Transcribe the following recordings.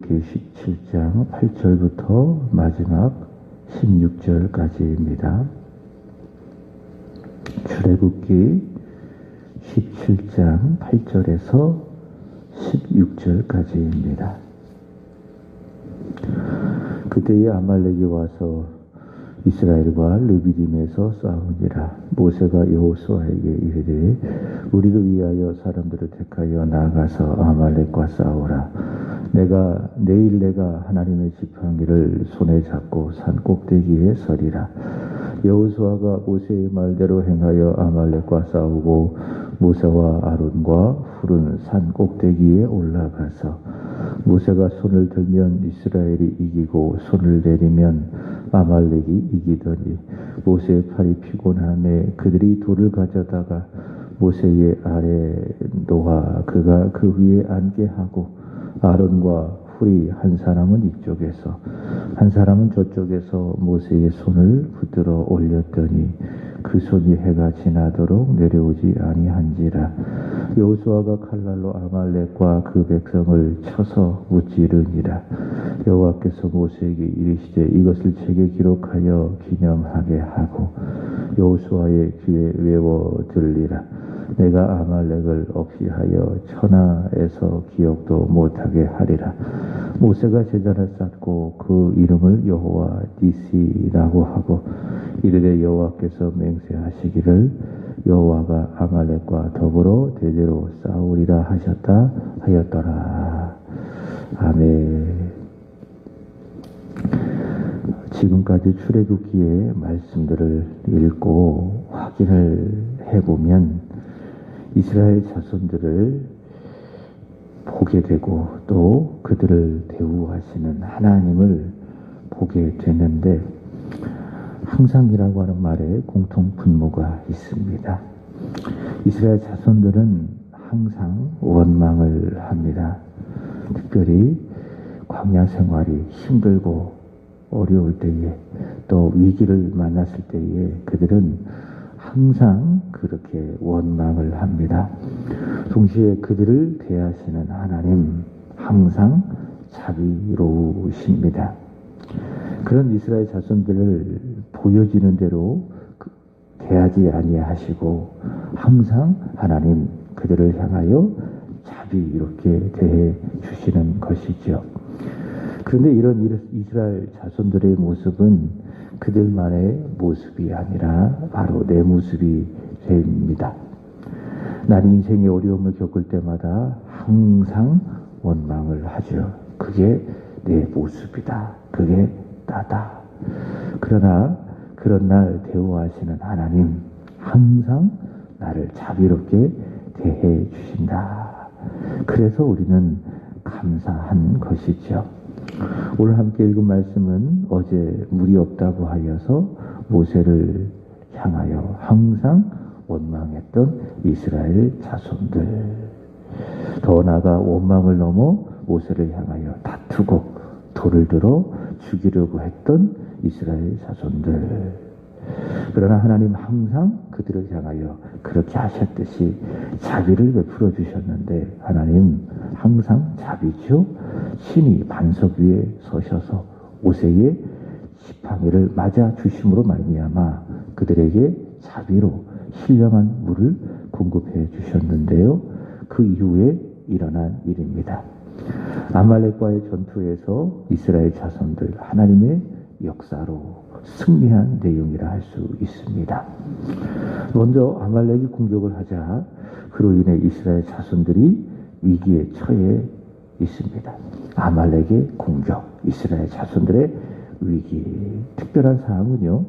출애굽기 17장 8절부터 마지막 16절까지입니다. 출애굽기 17장 8절에서 16절까지입니다. 그때에 아말렉이 와서 이스라엘과 르비딤에서 싸우니라. 모세가 여호수아에게 이르되 우리를 위하여 사람들을 택하여 나아가서 아말렉과 싸우라. 내일 내가 하나님의 지팡이를 손에 잡고 산 꼭대기에 서리라. 여호수아가 모세의 말대로 행하여 아말렉과 싸우고 모세와 아론과 훌은 산 꼭대기에 올라가서 모세가 손을 들면 이스라엘이 이기고 손을 내리면 아말렉이 이기더니 모세의 팔이 피곤함에 그들이 돌을 가져다가 모세의 아래 놓아 그가 그 위에 앉게 하고 아론과 훌이 한 사람은 이쪽에서 한 사람은 저쪽에서 모세의 손을 붙들어 올렸더니 그 손이 해가 지나도록 내려오지 아니한지라. 여호수아가 칼날로 아말렉과 그 백성을 쳐서 무찌르니라. 여호와께서 모세에게 이르시되 이것을 책에 기록하여 기념하게 하고 여호수아의 귀에 외워 들리라. 내가 아말렉을 없이 하여 천하에서 기억도 못하게 하리라. 모세가 제단을 쌓고 그 이름을 여호와 니시라고 하고 이르되 여호와께서 맹세하시기를 여호와가 아말렉과 더불어 대대로 싸우리라 하셨다 하였더라. 아멘. 지금까지 출애굽기의 말씀들을 읽고 확인을 해보면 이스라엘 자손들을 보게 되고 또 그들을 대우하시는 하나님을 보게 되는데 항상이라고 하는 말에 공통 분모가 있습니다. 이스라엘 자손들은 항상 원망을 합니다. 특별히 광야 생활이 힘들고 어려울 때에 또 위기를 만났을 때에 그들은 항상 그렇게 원망을 합니다. 동시에 그들을 대하시는 하나님 항상 자비로우십니다. 그런 이스라엘 자손들을 보여지는 대로 대하지 아니하시고 항상 하나님 그들을 향하여 자비롭게 대해 주시는 것이죠. 그런데 이런 이스라엘 자손들의 모습은 그들만의 모습이 아니라 바로 내 모습이 됩니다. 난 인생의 어려움을 겪을 때마다 항상 원망을 하죠. 그게 내 모습이다. 그게 나다. 그러나 그런 날 대우하시는 하나님 항상 나를 자비롭게 대해 주신다. 그래서 우리는 감사한 것이죠. 오늘 함께 읽은 말씀은 어제 물이 없다고 하여서 모세를 향하여 항상 원망했던 이스라엘 자손들, 더 나아가 원망을 넘어 모세를 향하여 다투고 돌을 들어 죽이려고 했던 이스라엘 자손들. 그러나 하나님 항상 그들을 향하여 그렇게 하셨듯이 자비를 베풀어 주셨는데 하나님 항상 자비죠. 신이 반석 위에 서셔서 모세의 지팡이를 맞아 주심으로 말미암아 그들에게 자비로 신령한 물을 공급해 주셨는데요. 그 이후에 일어난 일입니다. 아말렉과의 전투에서 이스라엘 자손들 하나님의 역사로 승리한 내용이라 할 수 있습니다. 먼저 아말렉이 공격을 하자 그로 인해 이스라엘 자손들이 위기에 처해 있습니다. 아말렉의 공격, 이스라엘 자손들의 위기. 특별한 사항은요,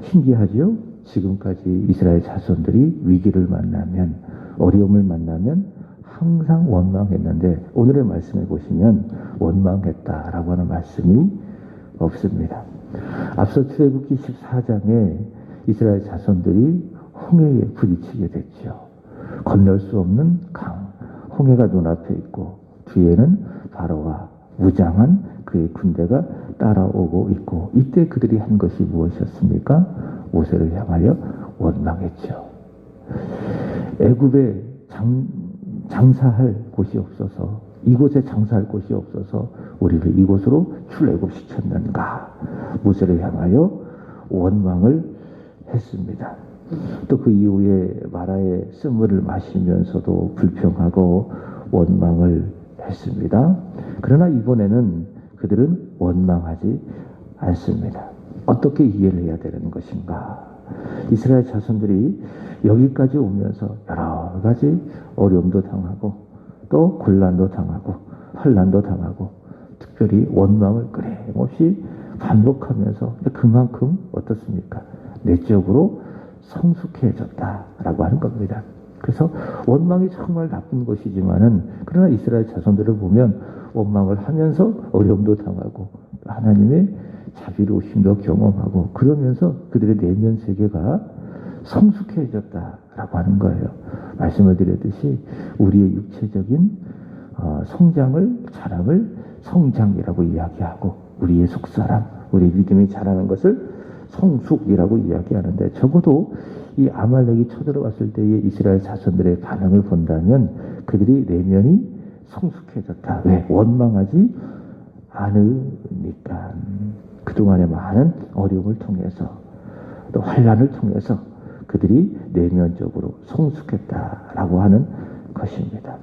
신기하죠? 지금까지 이스라엘 자손들이 위기를 만나면, 어려움을 만나면 항상 원망했는데 오늘의 말씀에 보시면 원망했다라고 하는 말씀이 없습니다. 앞서 출애굽기 14장에 이스라엘 자손들이 홍해에 부딪히게 됐죠. 건널 수 없는 강, 홍해가 눈앞에 있고 뒤에는 바로와 무장한 그의 군대가 따라오고 있고 이때 그들이 한 것이 무엇이었습니까? 모세를 향하여 원망했죠. 애굽에 장사할 곳이 없어서 이곳에 장사할 곳이 없어서 우리를 이곳으로 출애굽시켰는가. 모세를 향하여 원망을 했습니다. 또 그 이후에 마라의 쓴물을 마시면서도 불평하고 원망을 했습니다. 그러나 이번에는 그들은 원망하지 않습니다. 어떻게 이해를 해야 되는 것인가? 이스라엘 자손들이 여기까지 오면서 여러 가지 어려움도 당하고 또 곤란도 당하고 환난도 당하고 특별히 원망을 끊임없이 반복하면서 그만큼 어떻습니까? 내적으로 성숙해졌다라고 하는 겁니다. 그래서 원망이 정말 나쁜 것이지만은 그러나 이스라엘 자손들을 보면 원망을 하면서 어려움도 당하고 하나님의 자비로우심도 경험하고 그러면서 그들의 내면 세계가 성숙해졌다라고 하는 거예요. 말씀을 드렸듯이 우리의 육체적인 성장을 자람을 성장이라고 이야기하고 우리의 속사람, 우리의 믿음이 자라는 것을 성숙이라고 이야기하는데 적어도 이 아말렉이 쳐들어왔을 때의 이스라엘 자손들의 반응을 본다면 그들이 내면이 성숙해졌다. 왜? 원망하지 않으니까. 그동안의 많은 어려움을 통해서 또 환난을 통해서 그들이 내면적으로 성숙했다라고 하는 것입니다.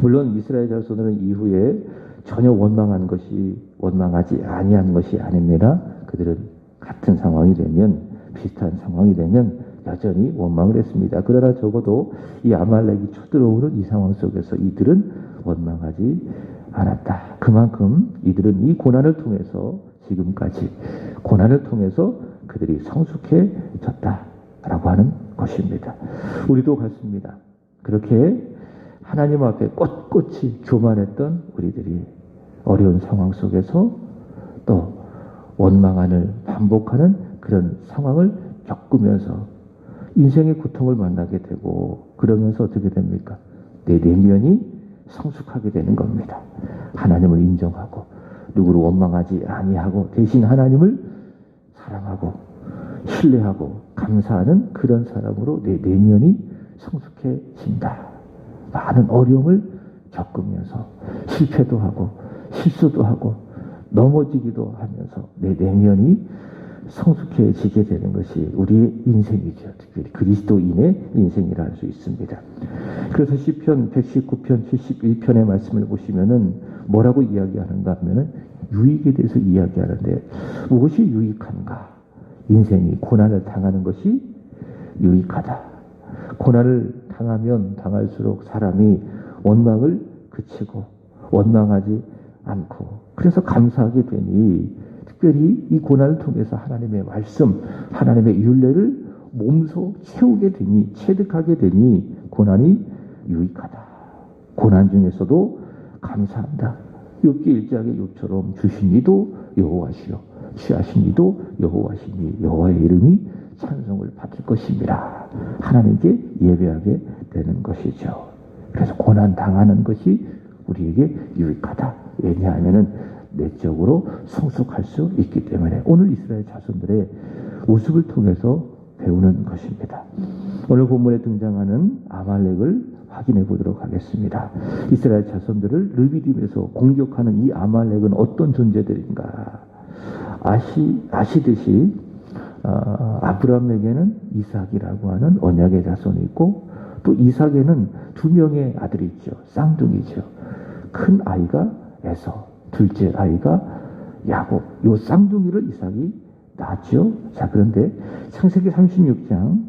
물론 이스라엘 자손들은 이후에 전혀 원망하지 아니한 것이 아닙니다. 그들은 같은 상황이 되면 비슷한 상황이 되면 여전히 원망을 했습니다. 그러나 적어도 이 아말렉이 쳐들어오는 이 상황 속에서 이들은 원망하지 않았다. 그만큼 이들은 이 고난을 통해서 지금까지 고난을 통해서 그들이 성숙해졌다라고 하는 것입니다. 우리도 같습니다. 그렇게 하나님 앞에 꼿꼿이 교만했던 우리들이 어려운 상황 속에서 또 원망을 반복하는 그런 상황을 겪으면서 인생의 고통을 만나게 되고 그러면서 어떻게 됩니까? 내 내면이 성숙하게 되는 겁니다. 하나님을 인정하고 누구를 원망하지 아니하고 대신 하나님을 사랑하고 신뢰하고 감사하는 그런 사람으로 내 내면이 성숙해진다. 많은 어려움을 겪으면서 실패도 하고 실수도 하고 넘어지기도 하면서 내 내면이 성숙해지게 되는 것이 우리의 인생이죠. 특별히 그리스도인의 인생이라 할 수 있습니다. 그래서 시편 119편 71편의 말씀을 보시면은 뭐라고 이야기하는가 하면은 유익에 대해서 이야기하는데 무엇이 유익한가? 인생이 고난을 당하는 것이 유익하다. 고난을 당하면 당할수록 사람이 원망을 그치고 원망하지 않고 그래서 감사하게 되니 특별히 이 고난을 통해서 하나님의 말씀, 하나님의 율례를 몸소 채우게 되니 체득하게 되니 고난이 유익하다. 고난 중에서도 감사한다. 욥기 1장의 욥처럼 주신 이도 여호와시요 취하신 이도 여호와시니 여호와의 이름이 찬송을 받을 것입니다. 하나님께 예배하게 되는 것이죠. 그래서 고난 당하는 것이 우리에게 유익하다. 왜냐하면은 내적으로 성숙할 수 있기 때문에 오늘 이스라엘 자손들의 모습을 통해서 배우는 것입니다. 오늘 본문에 등장하는 아말렉을 확인해 보도록 하겠습니다. 이스라엘 자손들을 르비딤에서 공격하는 이 아말렉은 어떤 존재들인가? 아시듯이 아브라함에게는 이삭이라고 하는 언약의 자손이 있고 또 이삭에는 두 명의 아들이 있죠. 쌍둥이죠. 큰 아이가 에서, 둘째 아이가 야곱. 요 쌍둥이를 이삭이 낳았죠. 자, 그런데 창세기 36장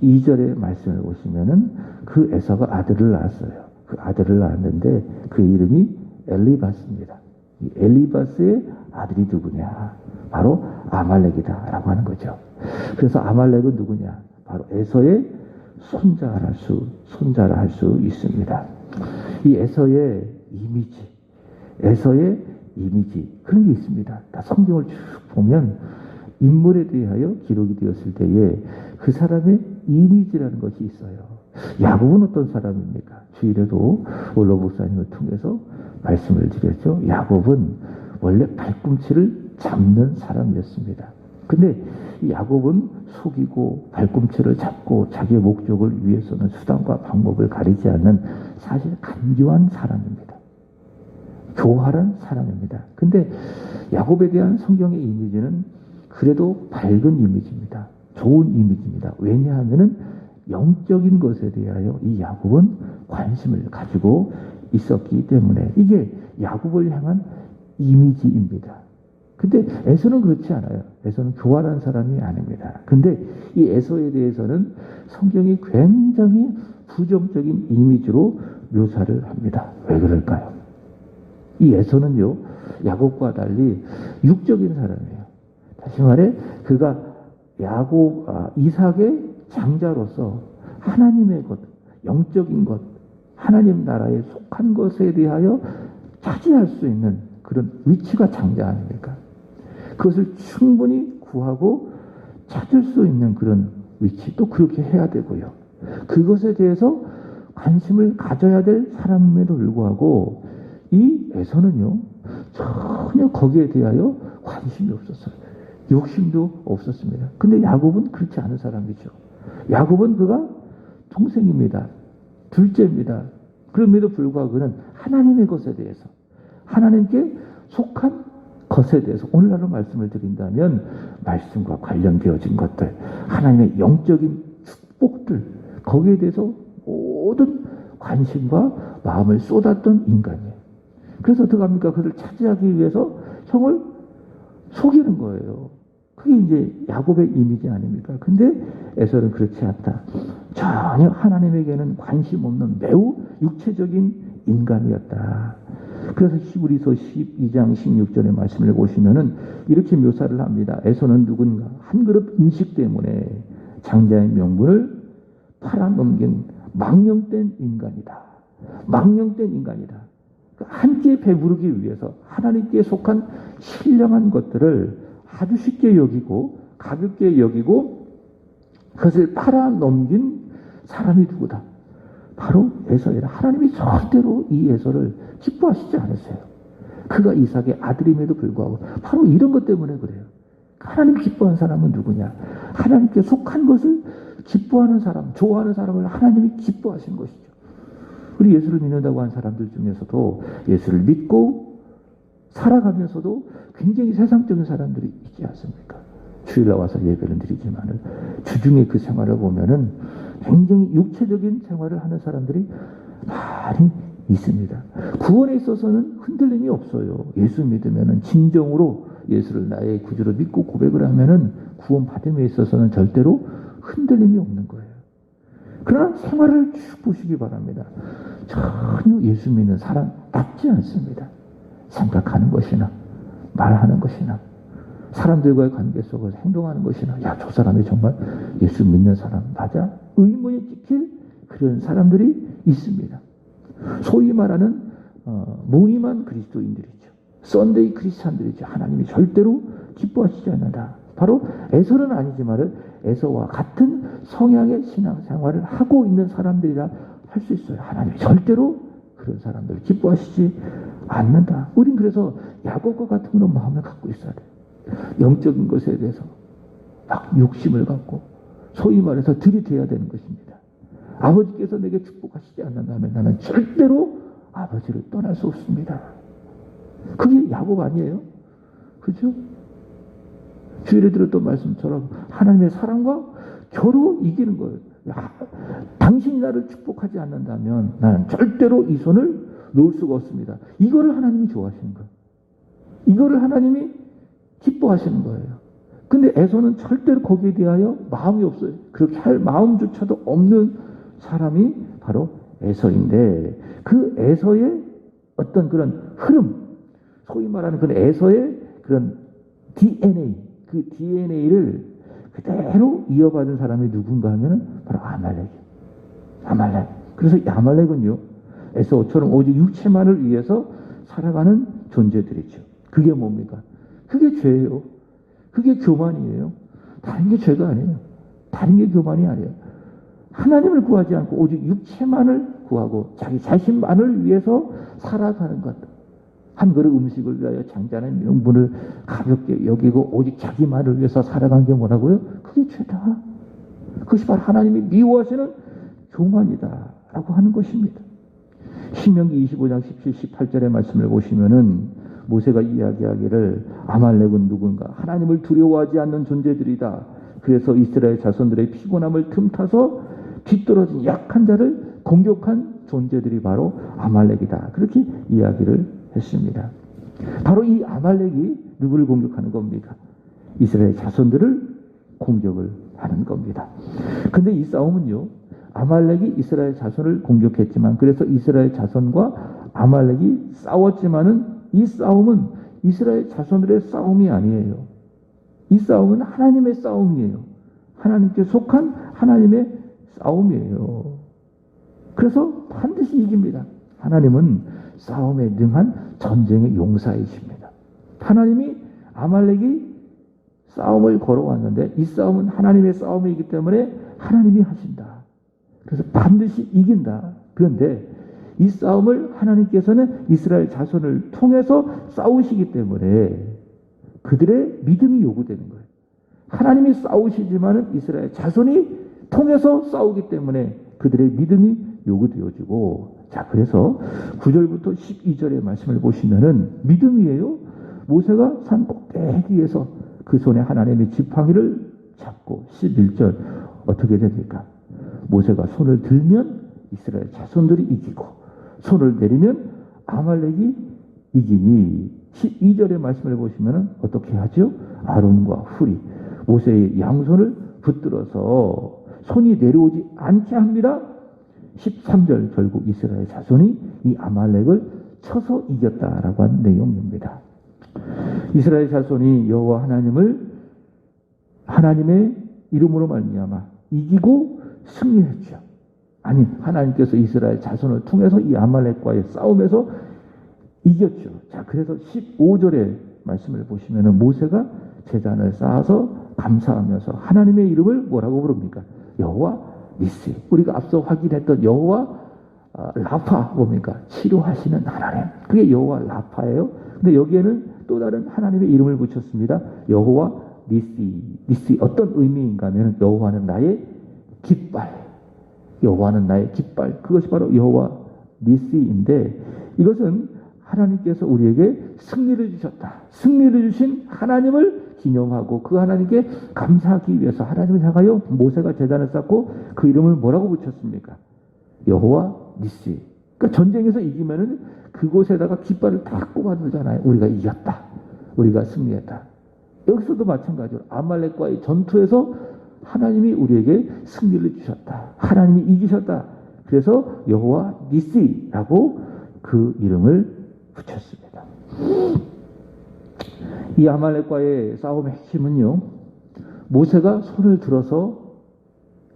12절의 말씀을 보시면은 그 에서가 아들을 낳았어요. 그 아들을 낳았는데 그 이름이 엘리바스입니다. 이 엘리바스의 아들이 누구냐? 바로 아말렉이다라고 하는 거죠. 그래서 아말렉은 누구냐? 바로 에서의 손자라 할 수 있습니다. 이 에서의 이미지 그런 게 있습니다. 다 성경을 쭉 보면 인물에 대하여 기록이 되었을 때에 그 사람의 이미지라는 것이 있어요. 야곱은 어떤 사람입니까? 주일에도 원로 목사님을 통해서 말씀을 드렸죠. 야곱은 원래 발꿈치를 잡는 사람이었습니다. 근데 이 야곱은 속이고 발꿈치를 잡고 자기의 목적을 위해서는 수단과 방법을 가리지 않는 사실 간교한 사람입니다. 교활한 사람입니다. 근데 야곱에 대한 성경의 이미지는 그래도 밝은 이미지입니다. 좋은 이미지입니다. 왜냐하면은 영적인 것에 대하여 이 야곱은 관심을 가지고 있었기 때문에 이게 야곱을 향한 이미지입니다. 근데 에서는 그렇지 않아요. 에서는 교활한 사람이 아닙니다. 근데 이 에서에 대해서는 성경이 굉장히 부정적인 이미지로 묘사를 합니다. 왜 그럴까요? 이 에서는요, 야곱과 달리 육적인 사람이에요. 다시 말해, 그가 이삭의 장자로서 하나님의 것, 영적인 것, 하나님 나라에 속한 것에 대하여 차지할 수 있는 그런 위치가 장자 아닙니까? 그것을 충분히 구하고 찾을 수 있는 그런 위치, 또 그렇게 해야 되고요. 그것에 대해서 관심을 가져야 될 사람임에도 불구하고 이 에서는요, 전혀 거기에 대하여 관심이 없었어요. 욕심도 없었습니다. 근데 야곱은 그렇지 않은 사람이죠. 야곱은 그가 동생입니다. 둘째입니다. 그럼에도 불구하고 그는 하나님의 것에 대해서, 하나님께 속한 것에 대해서 오늘날로 말씀을 드린다면 말씀과 관련되어진 것들, 하나님의 영적인 축복들, 거기에 대해서 모든 관심과 마음을 쏟았던 인간이에요. 그래서 어떻게 합니까? 그를 차지하기 위해서 형을 속이는 거예요. 그게 이제 야곱의 이미지 아닙니까? 근데 에서는 그렇지 않다. 전혀 하나님에게는 관심 없는 매우 육체적인 인간이었다. 그래서 히브리서 12장 16절의 말씀을 보시면은 이렇게 묘사를 합니다. 에서는 누군가 한 그릇 음식 때문에 장자의 명분을 팔아넘긴 망령된 인간이다. 망령된 인간이다. 한 끼에 배부르기 위해서 하나님께 속한 신령한 것들을 아주 쉽게 여기고 가볍게 여기고 그것을 팔아넘긴 사람이 누구다? 바로 에서이라. 하나님이 절대로 이 에서를 기뻐하시지 않았어요. 그가 이삭의 아들임에도 불구하고 바로 이런 것 때문에 그래요. 하나님 기뻐하는 사람은 누구냐? 하나님께 속한 것을 기뻐하는 사람, 좋아하는 사람을 하나님이 기뻐하시는 것이죠. 우리 예수를 믿는다고 한 사람들 중에서도 예수를 믿고 살아가면서도 굉장히 세상적인 사람들이 있지 않습니까? 주일날 와서 예배를 드리지만은 주중에 그 생활을 보면은 굉장히 육체적인 생활을 하는 사람들이 많이 있습니다. 구원에 있어서는 흔들림이 없어요. 예수 믿으면은 진정으로 예수를 나의 구주로 믿고 고백을 하면은 구원 받음에 있어서는 절대로 흔들림이 없는 거예요. 그러나 생활을 쭉 보시기 바랍니다. 전혀 예수 믿는 사람답지 않습니다. 생각하는 것이나 말하는 것이나 사람들과의 관계 속에서 행동하는 것이나 야, 저 사람이 정말 예수 믿는 사람 맞아? 의문이 찍힐 그런 사람들이 있습니다. 소위 말하는 무늬만 그리스도인들이죠. 썬데이 크리스찬들이죠. 하나님이 절대로 기뻐하시지 않는다. 바로 에서는 아니지만 에서와 같은 성향의 신앙생활을 하고 있는 사람들이라 할 수 있어요. 하나님이 절대로 그런 사람들을 기뻐하시지 않는다. 우린 그래서 야곱과 같은 그런 마음을 갖고 있어야 돼요. 영적인 것에 대해서 막 욕심을 갖고 소위 말해서 들이대야 되는 것입니다. 아버지께서 내게 축복하시지 않는다면 나는 절대로 아버지를 떠날 수 없습니다. 그게 야곱 아니에요? 그죠? 주일에 들었던 말씀처럼 하나님의 사랑과 겨루 이기는 거예요. 당신이 나를 축복하지 않는다면 나는 절대로 이 손을 놓을 수가 없습니다. 이거를 하나님이 좋아하시는 거예요. 이거를 하나님이 기뻐하시는 거예요. 근데 에서는 절대로 거기에 대하여 마음이 없어요. 그렇게 할 마음조차도 없는 사람이 바로 에서인데 그 에서의 어떤 그런 흐름, 소위 말하는 그런 에서의 그런 DNA, 그 DNA를 그대로 이어받은 사람이 누군가 하면 바로 아말렉이에요. 아말렉. 그래서 아말렉은요, 에서처럼 오직 육체만을 위해서 살아가는 존재들이죠. 그게 뭡니까? 그게 죄예요. 그게 교만이에요. 다른 게 죄가 아니에요. 다른 게 교만이 아니에요. 하나님을 구하지 않고 오직 육체만을 구하고 자기 자신만을 위해서 살아가는 것. 한 그릇 음식을 위하여 장자는 명분을 가볍게 여기고 오직 자기만을 위해서 살아간 게 뭐라고요? 그게 죄다. 그것이 바로 하나님이 미워하시는 교만이다 라고 하는 것입니다. 신명기 25장 17, 18절의 말씀을 보시면은 모세가 이야기하기를 아말렉은 누군가? 하나님을 두려워하지 않는 존재들이다. 그래서 이스라엘 자손들의 피곤함을 틈타서 뒤떨어진 약한 자를 공격한 존재들이 바로 아말렉이다. 그렇게 이야기를 했습니다. 바로 이 아말렉이 누구를 공격하는 겁니까? 이스라엘 자손들을 공격을 하는 겁니다. 근데 이 싸움은요, 아말렉이 이스라엘 자손을 공격했지만, 그래서 이스라엘 자손과 아말렉이 싸웠지만은 이 싸움은 이스라엘 자손들의 싸움이 아니에요. 이 싸움은 하나님의 싸움이에요. 하나님께 속한 하나님의 싸움이에요. 그래서 반드시 이깁니다. 하나님은 싸움에 능한 전쟁의 용사이십니다. 하나님이 아말렉이 싸움을 걸어왔는데 이 싸움은 하나님의 싸움이기 때문에 하나님이 하신다. 그래서 반드시 이긴다. 그런데 이 싸움을 하나님께서는 이스라엘 자손을 통해서 싸우시기 때문에 그들의 믿음이 요구되는 거예요. 하나님이 싸우시지만은 이스라엘 자손이 통해서 싸우기 때문에 그들의 믿음이 요구되어지고, 자, 그래서 9절부터 12절의 말씀을 보시면은 믿음이에요. 모세가 산 꼭대기에서 그 손에 하나님의 지팡이를 잡고, 11절 어떻게 됩니까? 모세가 손을 들면 이스라엘 자손들이 이기고 손을 내리면 아말렉이 이기니, 12절의 말씀을 보시면 어떻게 하죠? 아론과 훌이 모세의 양손을 붙들어서 손이 내려오지 않게 합니다. 13절 결국 이스라엘 자손이 이 아말렉을 쳐서 이겼다라고 한 내용입니다. 이스라엘 자손이 여호와 하나님의 이름으로 말미암아 이기고 승리했죠. 아니, 하나님께서 이스라엘 자손을 통해서 이 아말렉과의 싸움에서 이겼죠. 자, 그래서 15절의 말씀을 보시면 모세가 제단을 쌓아서 감사하면서 하나님의 이름을 뭐라고 부릅니까? 여호와 니시. 우리가 앞서 확인했던 여호와 라파 뭡니까? 치료하시는 하나님. 그게 여호와 라파예요. 근데 여기에는 또 다른 하나님의 이름을 붙였습니다. 여호와 니시. 니시 어떤 의미인가 하면 여호와는 나의 깃발. 여호와는 나의 깃발. 그것이 바로 여호와 니시인데, 이것은 하나님께서 우리에게 승리를 주셨다. 승리를 주신 하나님을 기념하고 그 하나님께 감사하기 위해서 하나님을 향하여 모세가 제단을 쌓고 그 이름을 뭐라고 붙였습니까? 여호와 니시. 그러니까 전쟁에서 이기면은 그곳에다가 깃발을 다 꼽아두잖아요. 우리가 이겼다. 우리가 승리했다. 여기서도 마찬가지로 아말렉과의 전투에서 하나님이 우리에게 승리를 주셨다. 하나님이 이기셨다. 그래서 여호와 니시라고 그 이름을 붙였습니다. 이 아말렉과의 싸움의 핵심은요, 모세가 손을 들어서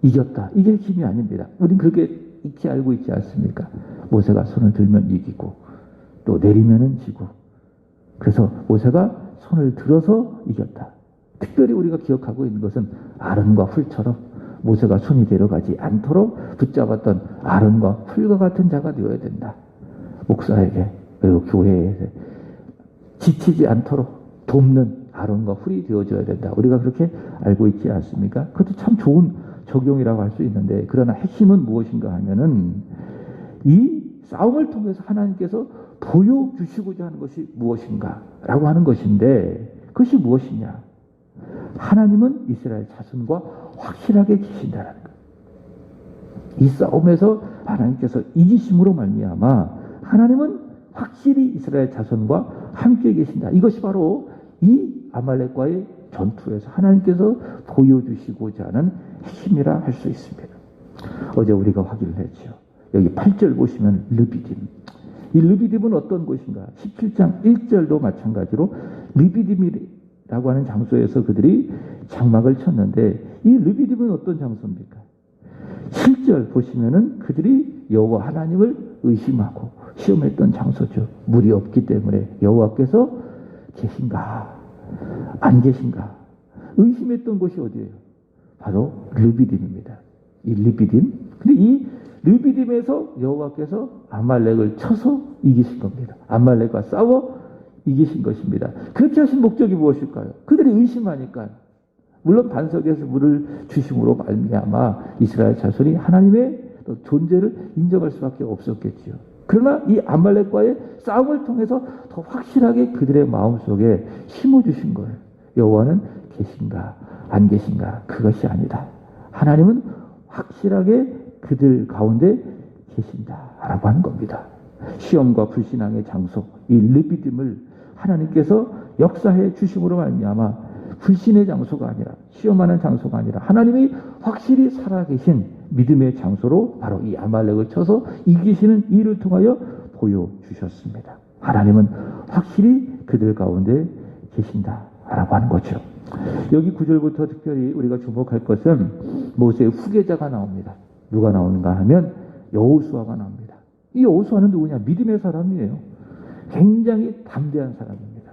이겼다. 이게 핵심이 아닙니다. 우린 그렇게 익히 알고 있지 않습니까? 모세가 손을 들면 이기고 또 내리면은 지고, 그래서 모세가 손을 들어서 이겼다. 특별히 우리가 기억하고 있는 것은 아론과 훌처럼 모세가 손이 내려가지 않도록 붙잡았던 아론과 훌과 같은 자가 되어야 된다. 목사에게 그리고 교회에 지치지 않도록 돕는 아론과 훌이 되어줘야 된다. 우리가 그렇게 알고 있지 않습니까? 그것도 참 좋은 적용이라고 할 수 있는데, 그러나 핵심은 무엇인가 하면은 이 싸움을 통해서 하나님께서 보여주시고자 하는 것이 무엇인가 라고 하는 것인데, 그것이 무엇이냐? 하나님은 이스라엘 자손과 확실하게 계신다는 것. 이 싸움에서 하나님께서 이기심으로 말미암아 하나님은 확실히 이스라엘 자손과 함께 계신다. 이것이 바로 이 아말렉과의 전투에서 하나님께서 보여주시고자 하는 핵심이라 할 수 있습니다. 어제 우리가 확인을 했죠. 여기 8절 보시면 르비딤. 이 르비딤은 어떤 곳인가? 17장 1절도 마찬가지로 르비딤이라고 하는 장소에서 그들이 장막을 쳤는데, 이 르비딤은 어떤 장소입니까? 7절 보시면은 그들이 여호와 하나님을 의심하고 시험했던 장소죠. 물이 없기 때문에 여호와께서 계신가 안 계신가 의심했던 곳이 어디예요? 바로 르비딤입니다. 이 르비딤. 근데 이 르비딤에서 여호와께서 아말렉을 쳐서 이기신 겁니다. 아말렉과 싸워 이기신 것입니다. 그렇게 하신 목적이 무엇일까요? 그들이 의심하니까. 물론 반석에서 물을 주심으로 말미암아 이스라엘 자손이 하나님의 존재를 인정할 수밖에 없었겠지요. 그러나 이 아말렉과의 싸움을 통해서 더 확실하게 그들의 마음속에 심어주신 거예요. 여호와는 계신가 안 계신가 그것이 아니다. 하나님은 확실하게 그들 가운데 계신다라고 하는 겁니다. 시험과 불신앙의 장소 이 르비딤을 하나님께서 역사해 주심으로 말미암아 불신의 장소가 아니라 시험하는 장소가 아니라 하나님이 확실히 살아계신 믿음의 장소로 바로 이 아말렉을 쳐서 이기시는 일을 통하여 보여주셨습니다. 하나님은 확실히 그들 가운데 계신다라고 하는 거죠. 여기 9절부터 특별히 우리가 주목할 것은 모세의 후계자가 나옵니다. 누가 나오는가 하면 여호수아가 나옵니다. 이 여호수아는 누구냐? 믿음의 사람이에요. 굉장히 담대한 사람입니다.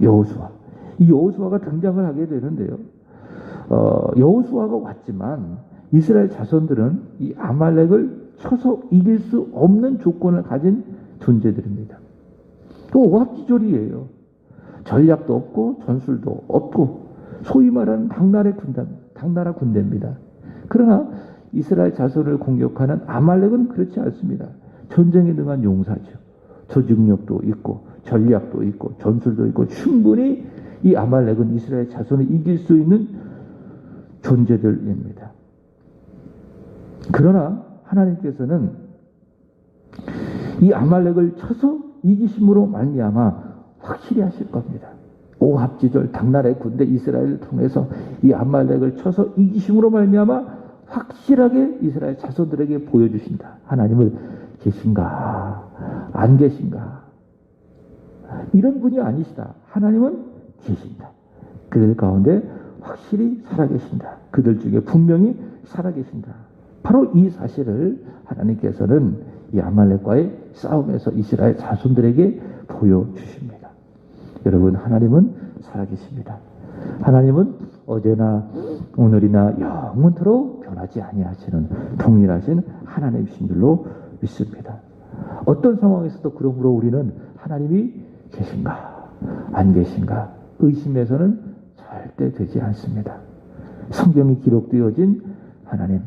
여호수아. 이 여호수아가 등장을 하게 되는데요. 여호수아가 왔지만 이스라엘 자손들은 이 아말렉을 쳐서 이길 수 없는 조건을 가진 존재들입니다. 또 오합지졸이에요. 전략도 없고 전술도 없고 소위 말하는 당나라 군대입니다. 그러나 이스라엘 자손을 공격하는 아말렉은 그렇지 않습니다. 전쟁에 능한 용사죠. 조직력도 있고 전략도 있고 전술도 있고 충분히 이 아말렉은 이스라엘 자손을 이길 수 있는 존재들입니다. 그러나 하나님께서는 이 아말렉을 쳐서 이기심으로 말미암아 확실히 하실 겁니다. 오합지졸 당나라의 군대 이스라엘을 통해서 이 아말렉을 쳐서 이기심으로 말미암아 확실하게 이스라엘 자손들에게 보여주신다. 하나님은 계신가 안 계신가 이런 분이 아니시다. 하나님은 계신다. 그들 가운데 확실히 살아계신다. 그들 중에 분명히 살아계신다. 바로 이 사실을 하나님께서는 이 아말렉과의 싸움에서 이스라엘 자손들에게 보여주십니다. 여러분, 하나님은 살아계십니다. 하나님은 어제나 오늘이나 영원토록 변하지 아니하시는 동일하신 하나님이신 줄로 믿습니다. 어떤 상황에서도 그러므로 우리는 하나님이 계신가 안 계신가 의심해서는 절대 되지 않습니다. 성경이 기록되어진 하나님,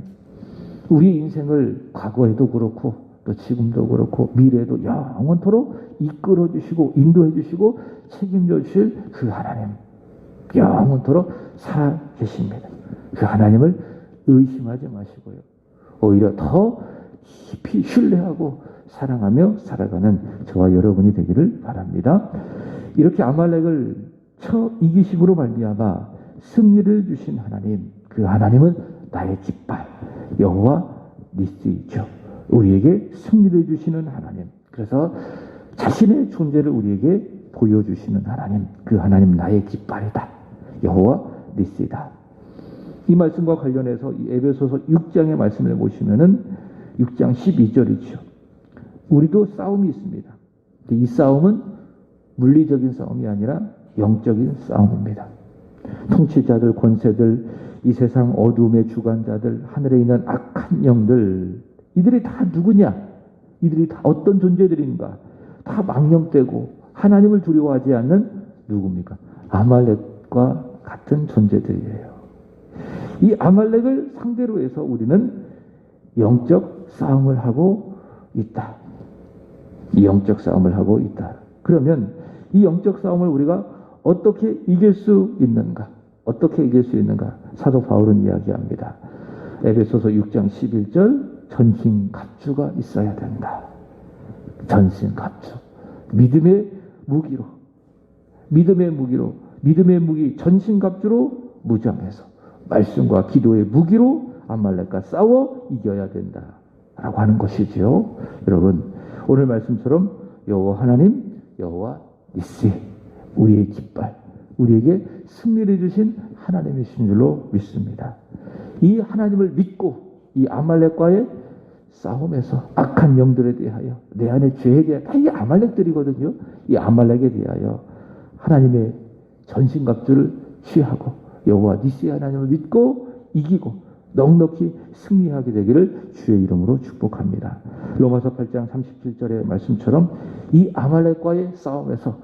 우리 인생을 과거에도 그렇고 또 지금도 그렇고 미래에도 영원토록 이끌어 주시고 인도해 주시고 책임져 주실 그 하나님, 영원토록 살아 계십니다. 그 하나님을 의심하지 마시고요. 오히려 더 깊이 신뢰하고 사랑하며 살아가는 저와 여러분이 되기를 바랍니다. 이렇게 아말렉을 쳐 이기심으로 말미암아 승리를 주신 하나님, 그 하나님은 나의 깃발 여호와 니시이죠. 우리에게 승리를 주시는 하나님, 그래서 자신의 존재를 우리에게 보여주시는 하나님, 그 하나님 나의 깃발이다. 여호와 니시다. 이 말씀과 관련해서 이 에베소서 6장의 말씀을 보시면은 6장 12절이죠. 우리도 싸움이 있습니다. 이 싸움은 물리적인 싸움이 아니라 영적인 싸움입니다. 통치자들, 권세들, 이 세상 어두움의 주관자들, 하늘에 있는 악한 영들, 이들이 다 누구냐? 이들이 다 어떤 존재들인가? 다 망령되고 하나님을 두려워하지 않는 누굽니까? 아말렉과 같은 존재들이에요. 이 아말렉을 상대로 해서 우리는 영적 싸움을 하고 있다. 이 영적 싸움을 하고 있다. 그러면 이 영적 싸움을 우리가 어떻게 이길 수 있는가? 어떻게 이길 수 있는가? 사도 바울은 이야기합니다. 에베소서 6장 11절, 전신갑주가 있어야 된다. 전신갑주. 믿음의 무기로, 믿음의 무기, 전신갑주로 무장해서 말씀과 기도의 무기로 아말렉과 싸워 이겨야 된다. 라고 하는 것이지요. 여러분, 오늘 말씀처럼 여호와 하나님, 여호와 니시, 우리의 깃발, 우리에게 승리를 주신 하나님이신 줄로 믿습니다. 이 하나님을 믿고 이 아말렉과의 싸움에서 악한 영들에 대하여, 내 안에 죄에 대하여, 다 이 아말렉들이거든요. 이 아말렉에 대하여 하나님의 전신갑주를 취하고 여호와 니시 하나님을 믿고 이기고 넉넉히 승리하게 되기를 주의 이름으로 축복합니다. 로마서 8장 37절의 말씀처럼 이 아말렉과의 싸움에서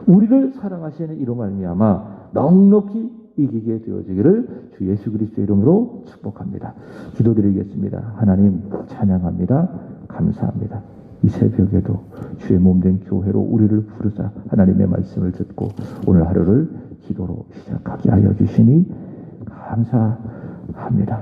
우리를 사랑하시는 이로 말미암아 넉넉히 이기게 되어지기를 주 예수 그리스도의 이름으로 축복합니다. 기도드리겠습니다. 하나님 찬양합니다. 감사합니다. 이 새벽에도 주의 몸된 교회로 우리를 부르사 하나님의 말씀을 듣고 오늘 하루를 기도로 시작하게 하여 주시니 감사합니다.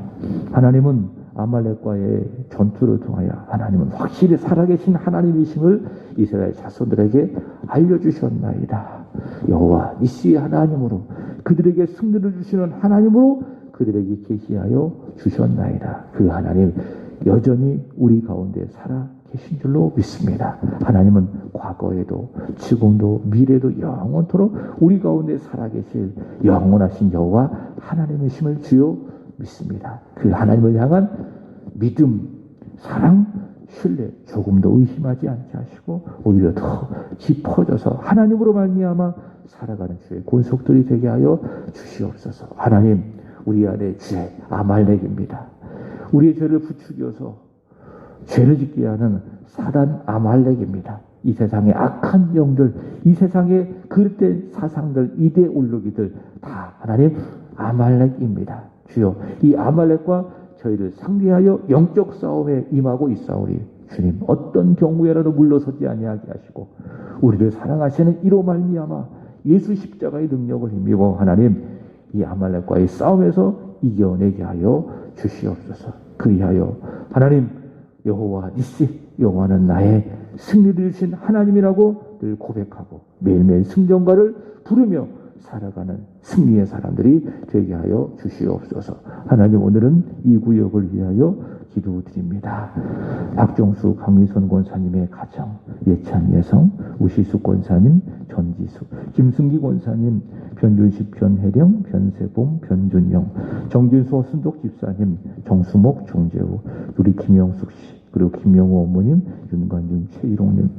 하나님은 아말렉과의 전투를 통하여 하나님은 확실히 살아계신 하나님이심을 이스라엘 자손들에게 알려주셨나이다. 여호와 니시 하나님으로 그들에게 승리를 주시는 하나님으로 그들에게 계시하여 주셨나이다. 그 하나님 여전히 우리 가운데 살아 계신 줄로 믿습니다. 하나님은 과거에도 지금도 미래도 영원토록 우리 가운데 살아계실 영원하신 여호와 하나님이심을 주요 믿습니다. 그 하나님을 향한 믿음, 사랑, 신뢰 조금도 의심하지 않게 하시고 오히려 더 깊어져서 하나님으로 말미암아 살아가는 주의 권속들이 되게 하여 주시옵소서. 하나님 우리 안에 죄 아말렉입니다. 우리의 죄를 부추겨서 죄를 짓게 하는 사단 아말렉입니다. 이 세상의 악한 영들, 이 세상의 그릇된 사상들, 이대 올르기들 다 하나님 아말렉입니다. 주여 이 아말렉과 저희를 상대하여 영적 싸움에 임하고 있사오니 주님 어떤 경우에라도 물러서지 아니하게 하시고 우리를 사랑하시는 이로 말미암아 예수 십자가의 능력을 힘입어 하나님 이 아말렉과의 싸움에서 이겨내게 하여 주시옵소서. 그리하여 하나님 여호와 니시 여호와는 나의 승리를 주신 하나님이라고 늘 고백하고 매일매일 승전가를 부르며 살아가는 승리의 사람들이 되게 하여 주시옵소서. 하나님 오늘은 이 구역을 위하여 기도드립니다. 박종수 강미선 권사님의 가정, 예찬 예성, 우시수 권사님, 전지수, 김승기 권사님, 변준식, 변혜령, 변세봉, 변준영, 정진수 순독 집사님, 정수목, 정재우, 우리 김영숙 씨, 그리고 김영호 어머님, 윤관준, 최일홍님,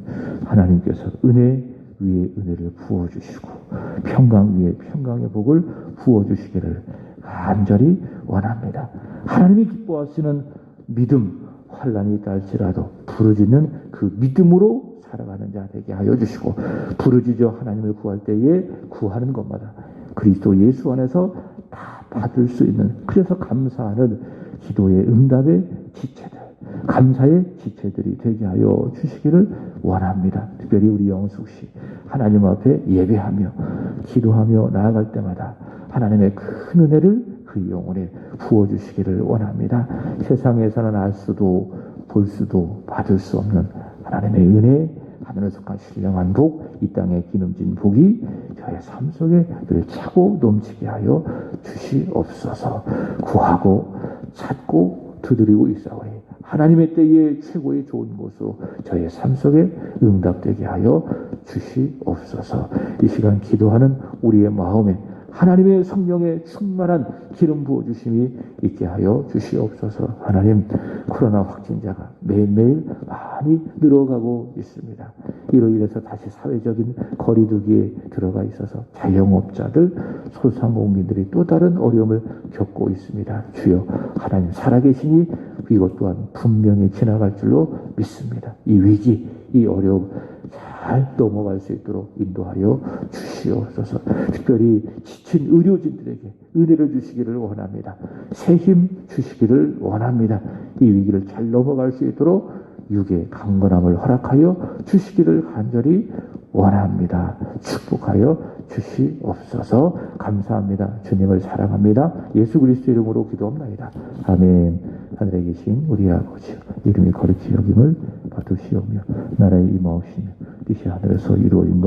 하나님께서 은혜 위에 은혜를 부어주시고 평강 위에 평강의 복을 부어주시기를 간절히 원합니다. 하나님이 기뻐하시는 믿음, 환난이 있다 할지라도 부르짖는 그 믿음으로 살아가는 자 되게 하여 주시고 부르짖어 하나님을 구할 때에 구하는 것마다 그리스도 예수 안에서 다 받을 수 있는, 그래서 감사하는 기도의 응답의 지체들, 감사의 지체들이 되게 하여 주시기를 원합니다. 특별히 우리 영숙 씨 하나님 앞에 예배하며 기도하며 나아갈 때마다 하나님의 큰 은혜를 그 영혼에 부어주시기를 원합니다. 세상에서는 알 수도 볼 수도 받을 수 없는 하나님의 은혜, 하늘에 속한 신령한 복, 이 땅의 기름진 복이 저의 삶 속에 늘 차고 넘치게 하여 주시옵소서. 구하고 찾고 두드리고 있사오니 하나님의 때에 최고의 좋은 곳으로 저의 삶 속에 응답되게 하여 주시옵소서. 이 시간 기도하는 우리의 마음에 하나님의 성령의 충만한 기름 부어주심이 있게 하여 주시옵소서. 하나님, 코로나 확진자가 매일매일 많이 늘어가고 있습니다. 이로 인해서 다시 사회적인 거리두기에 들어가 있어서 자영업자들, 소상공인들이 또 다른 어려움을 겪고 있습니다. 주여, 하나님 살아계시니 이것 또한 분명히 지나갈 줄로 믿습니다. 이 위기, 이 어려움 잘 넘어갈 수 있도록 인도하여 주시옵소서. 특별히 지친 의료진들에게 은혜를 주시기를 원합니다. 새 힘 주시기를 원합니다. 이 위기를 잘 넘어갈 수 있도록 육의 강건함을 허락하여 주시기를 간절히 원합니다. 축복하여 주시옵소서. 감사합니다. 주님을 사랑합니다. 예수 그리스도 이름으로 기도합니다. 아멘. 하늘에 계신 우리 아버지여, 이름이 거룩히 여김을 받으시오며 나라의 임하옵시며 뜻이 하늘에서 이루어진 것